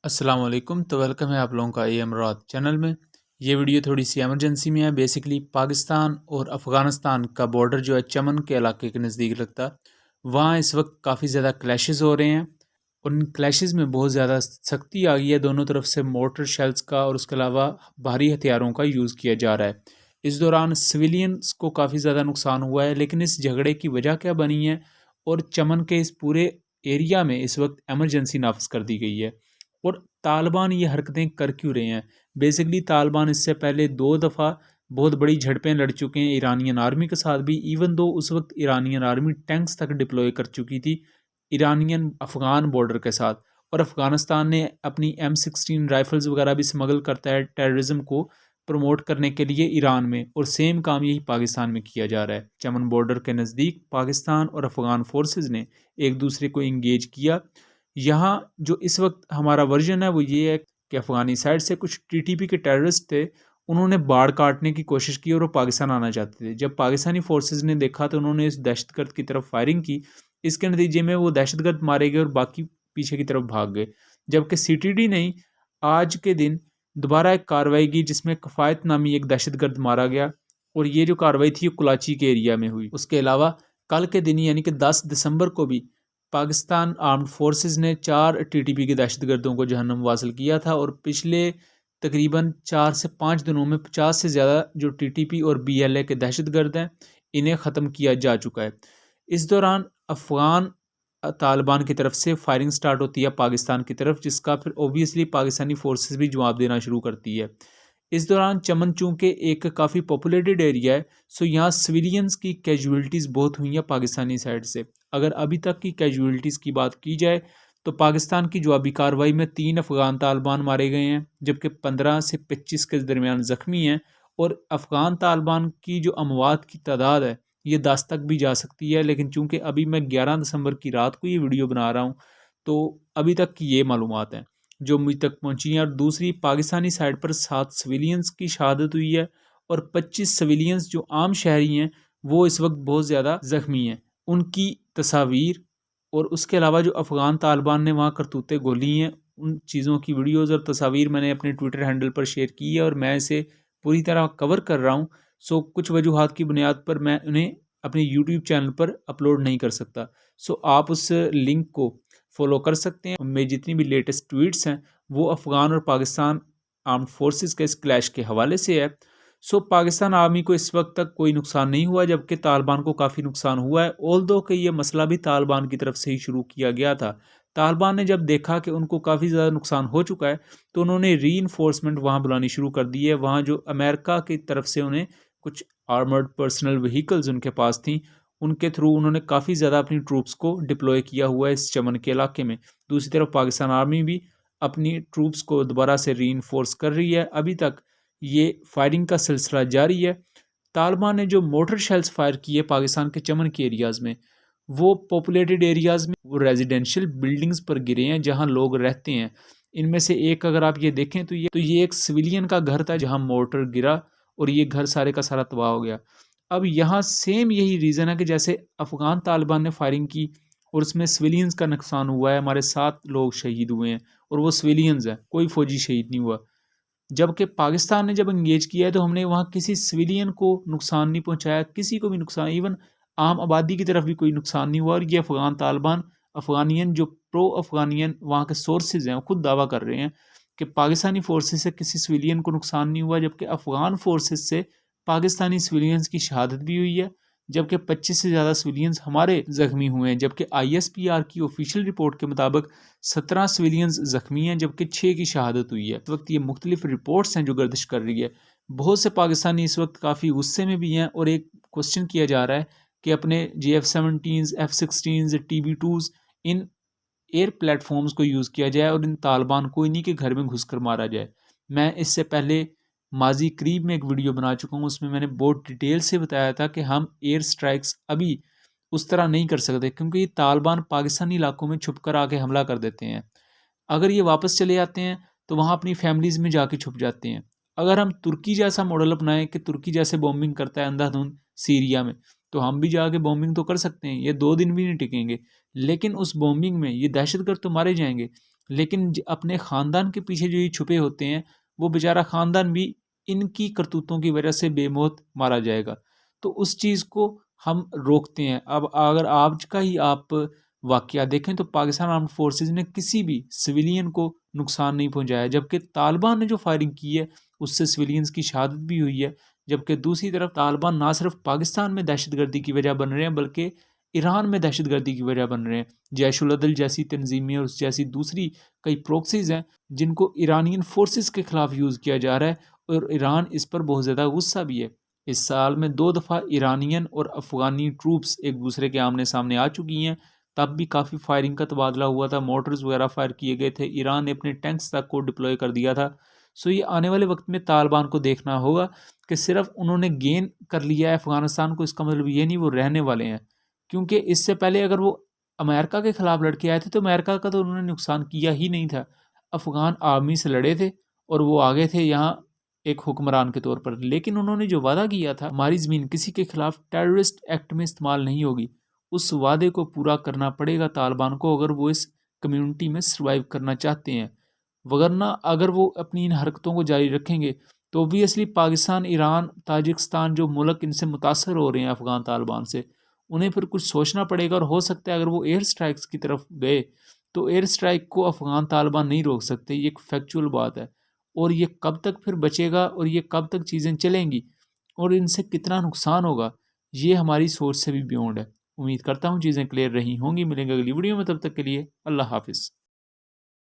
अस्सलाम वालेकुम। तो वेलकम है आप लोगों का AM रात चैनल में। ये वीडियो थोड़ी सी एमरजेंसी में है। बेसिकली पाकिस्तान और अफ़गानिस्तान का बॉर्डर जो है चमन के इलाके के नज़दीक लगता है, वहाँ इस वक्त काफ़ी ज़्यादा क्लैशेस हो रहे हैं। उन क्लैशेस में बहुत ज़्यादा सख्ती आ गई है। दोनों तरफ से मोर्टर शेल्स का और उसके अलावा भारी हथियारों का यूज़ किया जा रहा है। इस दौरान सिविलियंस को काफ़ी ज़्यादा नुकसान हुआ है। लेकिन इस झगड़े की वजह क्या बनी है और चमन के इस पूरे एरिया में इस वक्त एमरजेंसी नाफिज कर दी गई है। और तालिबान ये हरकतें कर क्यों रहे हैं? बेसिकली तालिबान इससे पहले 2 दफ़ा बहुत बड़ी झड़पें लड़ चुके हैं ईरानियन आर्मी के साथ भी, इवन दो उस वक्त ईरानियन आर्मी टैंक्स तक डिप्लॉय कर चुकी थी ईरानियन अफ़गान बॉर्डर के साथ। और अफ़गानिस्तान ने अपनी M16 राइफ़ल्स वगैरह भी स्मगल करता है टेररिज्म को प्रमोट करने के लिए ईरान में, और सेम काम यही पाकिस्तान में किया जा रहा है। चमन बॉर्डर के नज़दीक पाकिस्तान और अफ़गान फोर्सेस ने एक दूसरे को इंगेज किया। यहाँ जो इस वक्त हमारा वर्जन है वो ये है कि अफ़गानी साइड से कुछ TTP के टेररिस्ट थे, उन्होंने बाड़ काटने की कोशिश की और वो पाकिस्तान आना चाहते थे। जब पाकिस्तानी फोर्सेस ने देखा तो उन्होंने इस दहशतगर्द की तरफ फायरिंग की। इसके नतीजे में वो दहशतगर्द मारे गए और बाकी पीछे की तरफ भाग गए। जबकि CTD ने आज के दिन दोबारा एक कार्रवाई की जिसमें कफ़ायत नामी एक दहशतगर्द मारा गया, और ये जो कार्रवाई थी वो कुलाची के एरिया में हुई। उसके अलावा कल के दिन यानी कि 10 दिसंबर को भी पाकिस्तान आर्म्ड फोर्सेस ने 4 TTP के दहशतगर्दों को जहन्नम वासिल किया था, और पिछले तकरीबन 4 से 5 दिनों में 50 से ज़्यादा जो TTP और BLA के दहशतगर्द हैं इन्हें ख़त्म किया जा चुका है। इस दौरान अफ़गान तालिबान की तरफ से फायरिंग स्टार्ट होती है पाकिस्तान की तरफ, जिसका फिर ओबियसली पाकिस्तानी फोर्सेस भी जवाब देना शुरू करती है। इस दौरान चमन चूँकि एक काफ़ी पॉपुलेटेड एरिया है, सो यहाँ सिविलियंस की कैजुअलिटीज़ बहुत हुई हैं पाकिस्तानी साइड से। अगर अभी तक की कैजुअलिटीज़ की बात की जाए तो पाकिस्तान की जवाबी कार्रवाई में 3 अफ़गान तालिबान मारे गए हैं, जबकि 15 से 25 के दरमियान ज़ख्मी हैं। और अफ़गान तालिबान की जो अमवात की तादाद है ये 10 तक भी जा सकती है। लेकिन चूँकि अभी मैं 11 दिसंबर की रात को ये वीडियो बना रहा हूँ, तो अभी तक की ये मालूमात हैं जो मुझ तक पहुँची हैं। और दूसरी पाकिस्तानी साइड पर 7 सिविलियंस की शहादत हुई है, और 25 सिविलियंस जो आम शहरी हैं वो इस वक्त बहुत ज़्यादा ज़ख्मी हैं। उनकी तस्वीर और उसके अलावा जो अफ़गान तालिबान ने वहाँ करतूतें घोली हैं, उन चीज़ों की वीडियोज़ और तस्वीर मैंने अपने ट्विटर हैंडल पर शेयर की है, और मैं इसे पूरी तरह कवर कर रहा हूँ। सो कुछ वजूहात की बुनियाद पर मैं उन्हें अपने यूट्यूब चैनल पर अपलोड नहीं कर सकता। सो आप उस लिंक को फॉलो कर सकते हैं। उनमें जितनी भी लेटेस्ट ट्वीट्स हैं वो अफ़गान और पाकिस्तान आर्म्ड फोर्सेस के इस क्लैश के हवाले से है। सो पाकिस्तान आर्मी को इस वक्त तक कोई नुकसान नहीं हुआ, जबकि तालिबान को काफ़ी नुकसान हुआ है। ऑल्दो कि ये मसला भी तालिबान की तरफ से ही शुरू किया गया था। तालिबान ने जब देखा कि उनको काफ़ी ज़्यादा नुकसान हो चुका है तो उन्होंने रीइंफोर्समेंट वहाँ बुलानी शुरू कर दी है। वहाँ जो अमेरिका की तरफ से उन्हें कुछ आर्मर्ड पर्सनल व्हीकल्स उनके पास थी, उनके थ्रू उन्होंने काफ़ी ज़्यादा अपनी ट्रूप्स को डिप्लॉय किया हुआ है इस चमन के इलाके में। दूसरी तरफ पाकिस्तान आर्मी भी अपनी ट्रूप्स को दोबारा से रीइंफोर्स कर रही है। अभी तक ये फायरिंग का सिलसिला जारी है। तालिबान ने जो मोटर शेल्स फायर किए पाकिस्तान के चमन के एरियाज़ में, वो पॉपुलेटेड एरियाज़ में वो रेजिडेंशियल बिल्डिंग्स पर गिरे हैं जहां लोग रहते हैं। इनमें से एक अगर आप ये देखें तो ये एक सिविलियन का घर था जहां मोटर गिरा और ये घर सारे का सारा तबाह हो गया। अब यहाँ सेम यही रीज़न है कि जैसे अफ़गान तालिबान ने फायरिंग की और उसमें सिविलियंस का नुकसान हुआ है, हमारे 7 लोग शहीद हुए हैं और वो सिविलियंस हैं, कोई फ़ौजी शहीद नहीं हुआ। जबकि पाकिस्तान ने जब एंगेज किया है तो हमने वहाँ किसी सिविलियन को नुकसान नहीं पहुँचाया, किसी को भी नुकसान, इवन आम आबादी की तरफ भी कोई नुकसान नहीं हुआ। और ये अफ़गान तालिबान अफ़गानियन जो प्रो अफ़गानियन वहाँ के सोर्सेज हैं वो खुद दावा कर रहे हैं कि पाकिस्तानी फोर्सेस से किसी सिविलियन को नुकसान नहीं हुआ, जबकि अफ़गान फोर्सेस से पाकिस्तानी सिविलियंस की शहादत भी हुई है, जबकि 25 से ज़्यादा सिविलियंस हमारे ज़ख्मी हुए हैं। जबकि ISPR की ऑफिशियल रिपोर्ट के मुताबिक 17 सिविलियंस ज़ख्मी हैं, जबकि 6 की शहादत हुई है। इस वक्त ये मुख्तलिफ रिपोर्ट्स हैं जो गर्दिश कर रही है। बहुत से पाकिस्तानी इस वक्त काफ़ी गुस्से में भी हैं, और एक क्वेश्चन किया जा रहा है कि अपने JF-17, F-16, TB2s in air platforms को यूज़ किया जाए और इन तालिबान को इन्हीं के घर में घुसकर मारा जाए। मैं इससे पहले माजी करीब में एक वीडियो बना चुका हूँ, उसमें मैंने बहुत डिटेल से बताया था कि हम एयर स्ट्राइक्स अभी उस तरह नहीं कर सकते, क्योंकि ये तालिबान पाकिस्तानी इलाकों में छुप कर आके हमला कर देते हैं। अगर ये वापस चले जाते हैं तो वहाँ अपनी फैमिलीज़ में जाके छुप जाते हैं। अगर हम तुर्की जैसा मॉडल अपनाएं कि तुर्की जैसे बॉम्बिंग करता है अंधाधुंध सीरिया में, तो हम भी जाके बॉम्बिंग तो कर सकते हैं, ये 2 दिन भी नहीं टिकेंगे। लेकिन उस बॉम्बिंग में ये दहशतगर्द तो मारे जाएंगे। लेकिन अपने ख़ानदान के पीछे जो ये छुपे होते हैं, वो बेचारा ख़ानदान भी इनकी करतूतों की वजह से बेमौत मारा जाएगा। तो उस चीज़ को हम रोकते हैं। अब अगर आज का ही आप वाक़या देखें तो पाकिस्तान आर्म्ड फोर्सेस ने किसी भी सिविलियन को नुकसान नहीं पहुँचाया, जबकि तालिबान ने जो फायरिंग की है उससे सिविलियंस की शहादत भी हुई है। जबकि दूसरी तरफ तालिबान ना सिर्फ पाकिस्तान में दहशतगर्दी की वजह बन रहे हैं, बल्कि ईरान में दहशतगर्दी की वजह बन रहे हैं। जैशुल अदल जैसी तंजीमें और जैसी दूसरी कई प्रॉक्सीज़ हैं जिनको ईरानियन फोर्सेस के ख़िलाफ़ यूज़ किया जा रहा है, और ईरान इस पर बहुत ज़्यादा गुस्सा भी है। इस साल में 2 दफ़ा ईरानियन और अफ़गानी ट्रूप्स एक दूसरे के आमने सामने आ चुकी हैं। तब भी काफ़ी फायरिंग का तबादला हुआ था, मोर्टर्स वगैरह फायर किए गए थे, ईरान ने अपने टैंक्स तक को डिप्लॉय कर दिया था। सो ये आने वाले वक्त में तालिबान को देखना होगा कि सिर्फ उन्होंने गेन कर लिया है अफ़गानिस्तान को, इसका मतलब ये नहीं वो रहने वाले हैं। क्योंकि इससे पहले अगर वो अमेरिका के ख़िलाफ़ लड़के आए थे तो अमेरिका का तो उन्होंने नुकसान किया ही नहीं था। अफ़गान आर्मी से लड़े थे और वो आ गए थे यहाँ एक हुक्मरान के तौर पर। लेकिन उन्होंने जो वादा किया था, हमारी ज़मीन किसी के ख़िलाफ़ टेररिस्ट एक्ट में इस्तेमाल नहीं होगी, उस वादे को पूरा करना पड़ेगा तालिबान को, अगर वो इस कम्युनिटी में सर्वाइव करना चाहते हैं। वगरना अगर वो अपनी इन हरकतों को जारी रखेंगे तो ऑब्वियसली पाकिस्तान, ईरान, ताजिकिस्तान जो मुल्क इनसे मुतासर हो रहे हैं अफ़गान तालिबान से, उन्हें फिर कुछ सोचना पड़ेगा। और हो सकता है अगर वो एयर स्ट्राइक्स की तरफ गए तो एयर स्ट्राइक को अफ़गान तालिबान नहीं रोक सकते, ये एक फैक्चुअल बात है। और ये कब तक फिर बचेगा और ये कब तक चीज़ें चलेंगी और इनसे कितना नुकसान होगा, ये हमारी सोच से भी बियॉन्ड है। उम्मीद करता हूँ चीज़ें क्लियर रही होंगी। मिलेंगे अगली वीडियो में, तब तक के लिए अल्लाह हाफ़िज़।